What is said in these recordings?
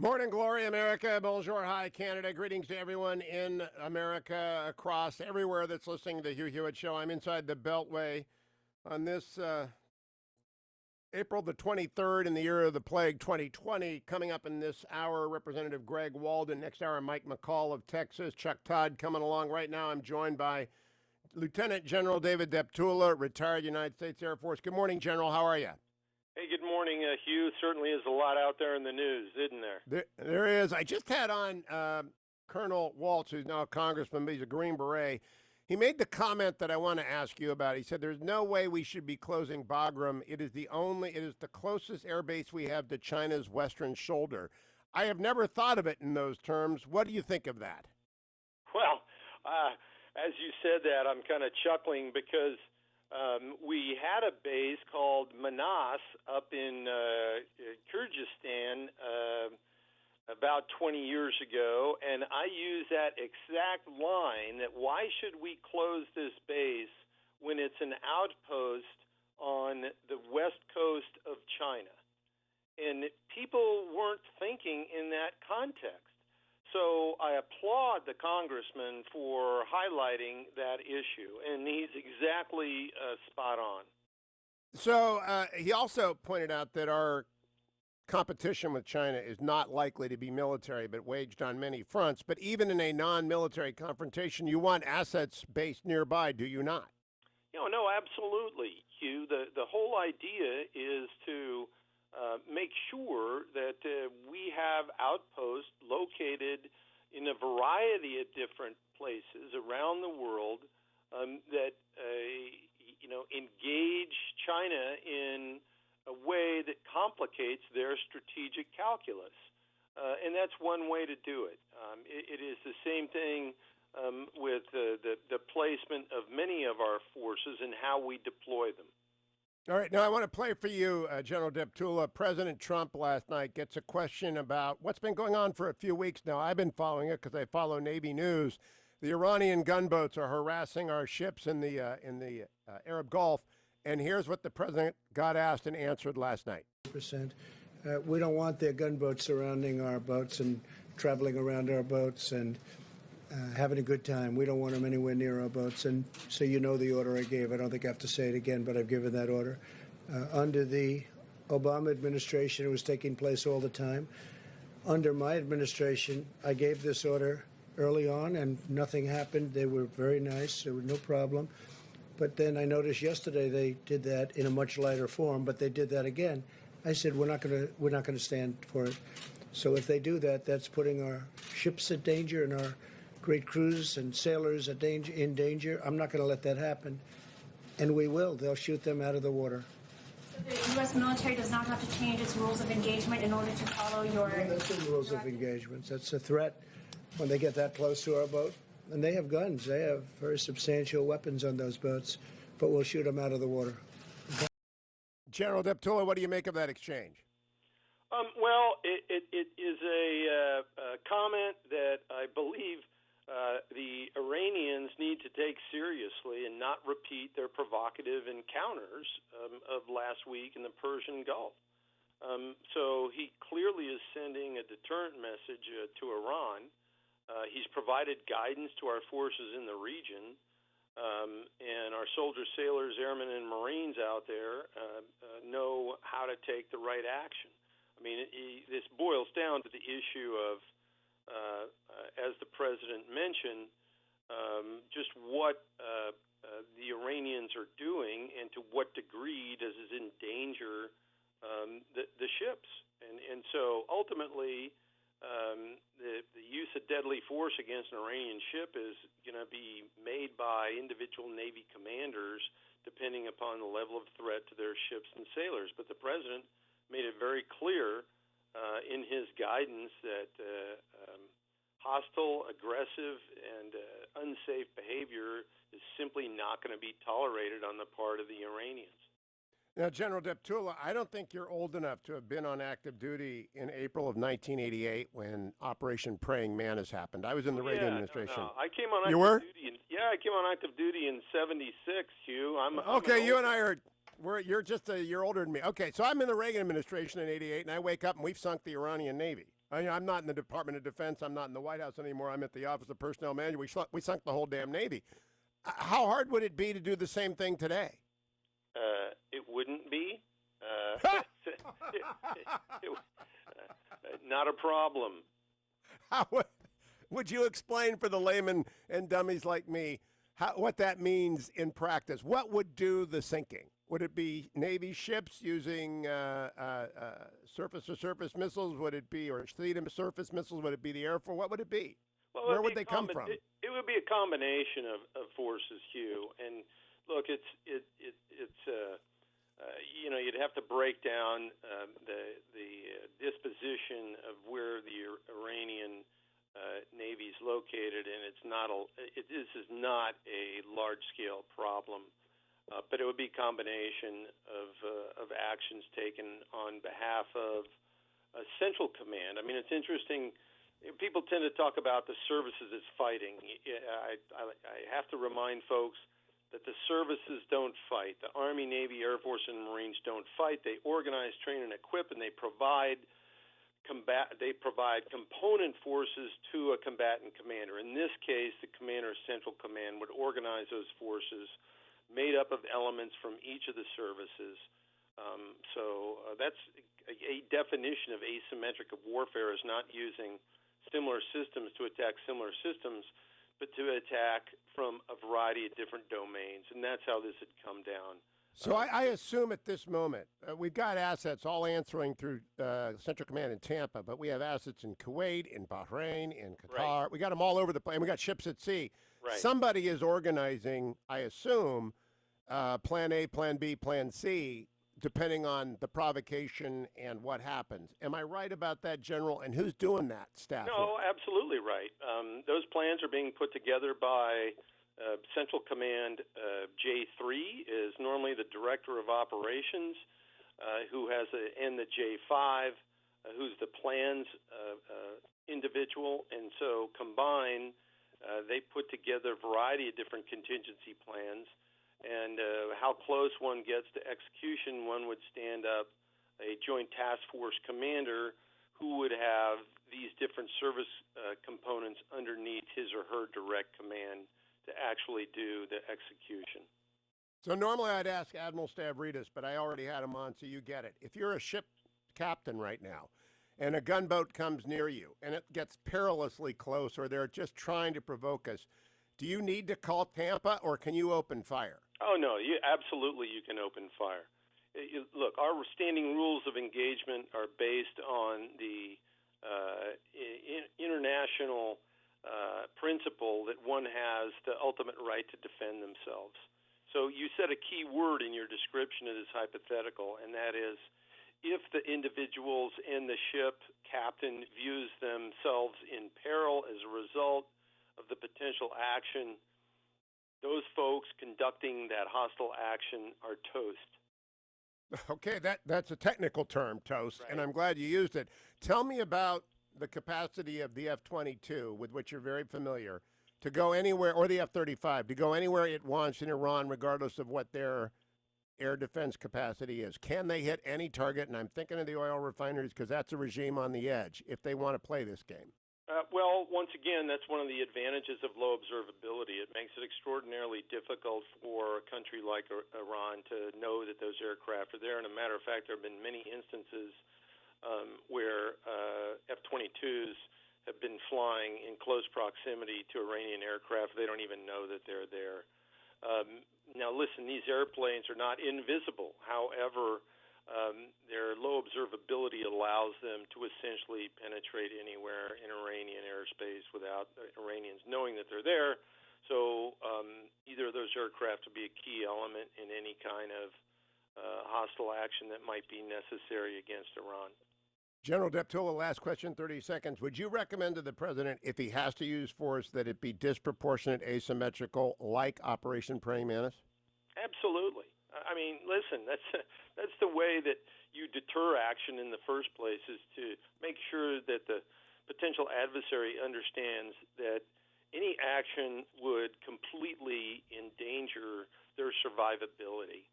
Morning, glory, America. Bonjour, hi, Canada. Greetings to everyone in America, across everywhere that's listening to the Hugh Hewitt Show. I'm inside the Beltway on this April the 23rd in the year of the plague, 2020. Coming up in this hour, Representative Greg Walden. Next hour, Mike McCall of Texas. Chuck Todd coming along. Right now, I'm joined by Lieutenant General David Deptula, retired United States Air Force. Good morning, General. How are you? Hey, good morning, Hugh. Certainly is a lot out there in the news, isn't there? There is. I just had on Colonel Waltz, who's now a congressman, but he's a Green Beret. He made the comment that I want to ask you about. He said, "There's no way we should be closing Bagram. It is the closest air base we have to China's western shoulder." I have never thought of it in those terms. What do you think of that? Well, as you said that, I'm kind of chuckling because we had a base called Manas up in Kyrgyzstan about 20 years ago, and I used that exact line that why should we close this base when it's an outpost on the west coast of China? And people weren't thinking in that context. So I applaud the congressman for highlighting that issue, and he's exactly spot on. So he also pointed out that our competition with China is not likely to be military, but waged on many fronts. But even in a non-military confrontation, you want assets based nearby, do you not? No, absolutely, Hugh. The whole idea is to make sure that we have outposts located in a variety of different places around the world that engage China in a way that complicates their strategic calculus, and that's one way to do it. It is the same thing with the placement of many of our forces and how we deploy them. All right, now I want to play for you, General Deptula. President Trump last night gets a question about what's been going on for a few weeks now. I've been following it because I follow Navy news. The Iranian gunboats are harassing our ships in the Arab Gulf, and here's what the president got asked and answered last night. We don't want their gunboats surrounding our boats and traveling around our boats and having a good time. We don't want them anywhere near our boats. And so you know the order I gave. I don't think I have to say it again, but I've given that order. Under the Obama administration, it was taking place all the time. Under my administration, I gave this order early on, and nothing happened. They were very nice. There was no problem. But then I noticed yesterday they did that in a much lighter form, but they did that again. I said, we're not going to stand for it. So if they do that, that's putting our ships at danger and our great crews and sailors in danger. I'm not going to let that happen. And we will. They'll shoot them out of the water. So the U.S. military does not have to change its rules of engagement in order to follow your... Well, that's the rules of engagement. That's a threat when they get that close to our boat. And they have guns. They have very substantial weapons on those boats. But we'll shoot them out of the water. General Deptula, what do you make of that exchange? Well, it is a comment that I believe the Iranians need to take seriously and not repeat their provocative encounters of last week in the Persian Gulf. So he clearly is sending a deterrent message to Iran. He's provided guidance to our forces in the region, and our soldiers, sailors, airmen, and Marines out there know how to take the right action. I mean, this boils down to the issue of, as the president mentioned, just what the Iranians are doing and to what degree does it endanger the ships. And so ultimately, the use of deadly force against an Iranian ship is going to be made by individual Navy commanders depending upon the level of threat to their ships and sailors. But the president made it very clear in his guidance that hostile, aggressive, and unsafe behavior is simply not going to be tolerated on the part of the Iranians. Now, General Deptula, I don't think you're old enough to have been on active duty in April of 1988 when Operation Praying Mantis happened. I was in the Reagan administration. No. I came on active You were? duty. I came on active duty in '76, Hugh. Okay, you and I are you're just a year older than me. Okay, so I'm in the Reagan administration in '88, and I wake up and we've sunk the Iranian Navy. I'm not in the Department of Defense. I'm not in the White House anymore. I'm at the Office of Personnel Management. We sunk the whole damn Navy. How hard would it be to do the same thing today? It wouldn't be. Not a problem. How would you explain for the layman and dummies like me what that means in practice? What would do the sinking? Would it be Navy ships using surface-to-surface missiles? Would it be, or sea-to-surface missiles? Would it be the Air Force? What would it be? Well, Where would they come from? It would be a combination of forces, Hugh. And look, it's you'd have to break down the disposition of where the Iranian Navy is located, and this is not a large-scale problem. But it would be a combination of actions taken on behalf of Central Command. I mean, it's interesting. People tend to talk about the services as fighting. I have to remind folks that the services don't fight. The Army, Navy, Air Force, and Marines don't fight. They organize, train, and equip, and they provide component forces to a combatant commander. In this case, the commander of Central Command would organize those forces made up of elements from each of the services. So that's a definition of asymmetric warfare, is not using similar systems to attack similar systems, but to attack from a variety of different domains. And that's how this had come down. So I assume at this moment, we've got assets all answering through Central Command in Tampa, but we have assets in Kuwait, in Bahrain, in Qatar. Right. We got them all over the place. We got ships at sea. Right. Somebody is organizing, I assume, Plan A, Plan B, Plan C, depending on the provocation and what happens. Am I right about that, General? And who's doing that, staff? No, absolutely right. Those plans are being put together by Central Command. J3 is normally the Director of Operations, and the J5, who's the plans individual. And so combined, they put together a variety of different contingency plans. And how close one gets to execution, one would stand up a joint task force commander who would have these different service components underneath his or her direct command to actually do the execution. So normally I'd ask Admiral Stavridis, but I already had him on, so you get it. If you're a ship captain right now and a gunboat comes near you and it gets perilously close, or they're just trying to provoke us, do you need to call Tampa, or can you open fire? Oh, no, you can open fire. Look, our standing rules of engagement are based on the international principle that one has the ultimate right to defend themselves. So you said a key word in your description of this hypothetical, and that is if the individuals in the ship captain views themselves in peril as a result of the potential action, those folks conducting that hostile action are toast. Okay, that's a technical term, toast, right. And I'm glad you used it. Tell me about the capacity of the F-22, with which you're very familiar, to go anywhere, or the F-35, to go anywhere it wants in Iran, regardless of what their air defense capacity is. Can they hit any target? And I'm thinking of the oil refineries, because that's a regime on the edge, if they want to play this game. Well, once again, that's one of the advantages of low observability. It makes it extraordinarily difficult for a country like Iran to know that those aircraft are there. And a matter of fact, there have been many instances where F-22s have been flying in close proximity to Iranian aircraft. They don't even know that they're there. Now, listen, these airplanes are not invisible. However, their low observability allows them to essentially penetrate anywhere in Iranian airspace without Iranians knowing that they're there. So either of those aircraft would be a key element in any kind of hostile action that might be necessary against Iran. General Deptula, last question, 30 seconds. Would you recommend to the president, if he has to use force, that it be disproportionate, asymmetrical, like Operation Praying Mantis? Absolutely. I mean, listen, that's the way that you deter action in the first place, is to make sure that the potential adversary understands that any action would completely endanger their survivability.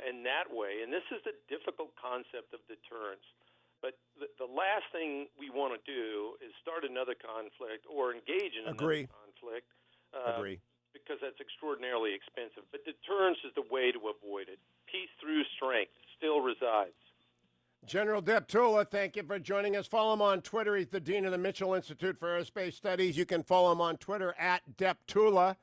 And that way, and this is the difficult concept of deterrence, But the last thing we want to do is start another conflict or engage in Agree. another conflict. Agree. Because that's extraordinarily expensive. But deterrence is the way to avoid it. Peace through strength still resides. General Deptula, thank you for joining us. Follow him on Twitter. He's the Dean of the Mitchell Institute for Aerospace Studies. You can follow him on Twitter at Deptula_David.